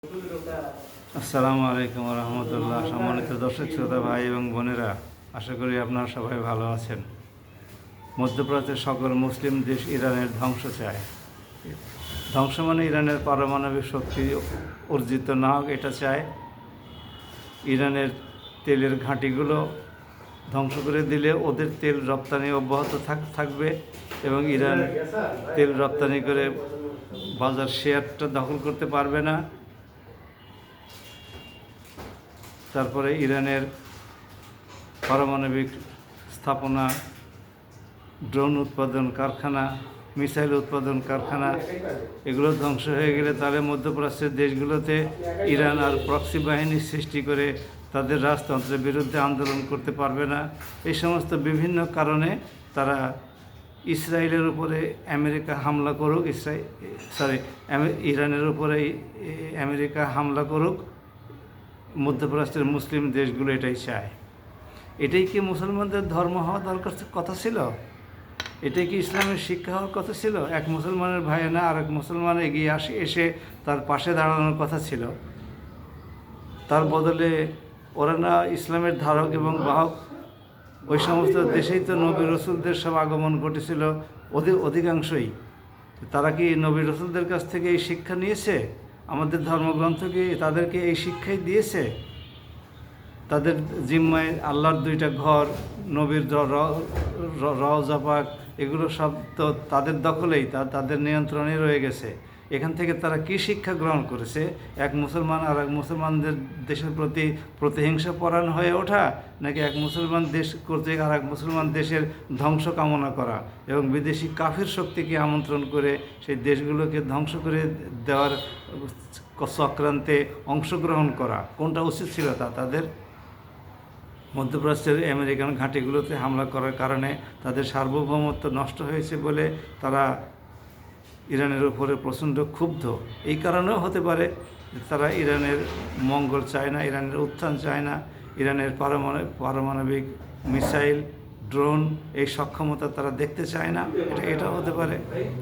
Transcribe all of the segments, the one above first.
আসসালামু আলাইকুম রহমতুল্লাহ। সম্মানিত দর্শক শ্রোতা ভাই এবং বোনেরা, আশা করি আপনারা সবাই ভালো আছেন। মধ্যপ্রাচ্যের সকল মুসলিম দেশ ইরানের ধ্বংস চায়। ধ্বংস মানে ইরানের পারমাণবিক শক্তি অর্জিত না হোক এটা চায়। ইরানের তেলের ঘাঁটিগুলো ধ্বংস করে দিলে ওদের তেল রপ্তানি অব্যাহত থাকবে এবং ইরান তেল রপ্তানি করে বাজার শেয়ারটা দখল করতে পারবে না। তারপরে ইরানের পারমাণবিক স্থাপনা, ড্রোন উৎপাদন কারখানা, মিসাইল উৎপাদন কারখানা এগুলো ধ্বংস হয়ে গেলে তাহলে মধ্যপ্রাচ্যের দেশগুলোতে ইরান আর প্রক্সি বাহিনী সৃষ্টি করে তাদের রাজতন্ত্রের বিরুদ্ধে আন্দোলন করতে পারবে না। এই সমস্ত বিভিন্ন কারণে তারা ইসরায়েলের উপরে আমেরিকা হামলা করুক, ইরানের উপরে আমেরিকা হামলা করুক, মধ্যপ্রাচ্যের মুসলিম দেশগুলো এটাই চায়। এটাই কি মুসলমানদের ধর্ম হওয়া দরকার কথা ছিল? এটাই কি ইসলামের শিক্ষা হওয়ার কথা ছিল? এক মুসলমানের ভাই না আর এক মুসলমান এগিয়ে এসে তার পাশে দাঁড়ানোর কথা ছিল। তার বদলে ওরা না ইসলামের ধারক এবং বাহক? ওই সমস্ত দেশেই তো নবী রসুলদের সব আগমন ঘটেছিল অধিকাংশই। তারা কি নবী রসুলদের কাছ থেকে এই শিক্ষা নিয়েছে? আমাদের ধর্মগ্রন্থ কি তাদেরকে এই শিক্ষাই দিয়েছে? তাদের জিম্মায় আল্লাহর দুইটা ঘর, নবীর রওজা পাক, এগুলো সব তো তাদের দখলেই, তাদের নিয়ন্ত্রণে রয়ে গেছে। এখান থেকে তারা কি শিক্ষা গ্রহণ করেছে? এক মুসলমান আর এক মুসলমানদের দেশের প্রতি প্রতিহিংসা পরায়ণ হয়ে ওঠা, নাকি এক মুসলমান দেশ কর্তৃক আর এক মুসলমান দেশের ধ্বংস কামনা করা এবং বিদেশি কাফির শক্তিকে আমন্ত্রণ করে সেই দেশগুলোকে ধ্বংস করে দেওয়ার চক্রান্তে অংশগ্রহণ করা? কোনটা উচিত ছিল তাদের? মধ্যপ্রাচ্যের আমেরিকান ঘাঁটিগুলোতে হামলা করার কারণে তাদের সার্বভৌমত্ব নষ্ট হয়েছে বলে তারা ইরানের উপরে প্রচণ্ড ক্ষুব্ধ। এই কারণেও হতে পারে তারা ইরানের মঙ্গল চায় না, ইরানের উত্থান চায় না, ইরানের পারমাণবিক মিসাইল, ড্রোন এই সক্ষমতা তারা দেখতে চায় না। এটাও হতে পারে।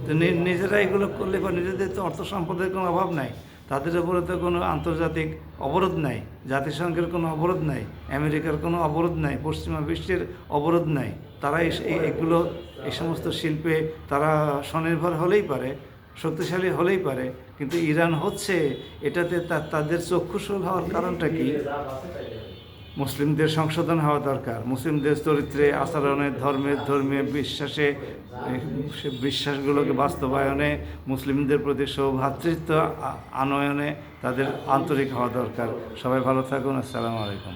তো নিজেরা এগুলো করলে বা নিজেদের তো অর্থ সম্পদের কোনো অভাব নাই, তাদের উপরে তো কোনো আন্তর্জাতিক অবরোধ নাই, জাতিসংঘের কোনো অবরোধ নাই, আমেরিকার কোনো অবরোধ নাই, পশ্চিমা বিশ্বের অবরোধ নাই। তারা এই সমস্ত শিল্পে তারা স্বনির্ভর হলেই পারে, শক্তিশালী হলেই পারে। কিন্তু ইরান হচ্ছে, এটাতে তাদের চক্ষুশূল হওয়ার কারণটা কি? মুসলিমদের সংশোধন হওয়া দরকার। মুসলিমদের চরিত্রে, আচরণে, ধর্মীয় বিশ্বাসগুলোকে বাস্তবায়নে, মুসলিমদের প্রতি সৌভ্রাতৃত্ব আনয়নে তাদের আন্তরিক হওয়া দরকার। সবাই ভালো থাকুন। আসসালামু আলাইকুম।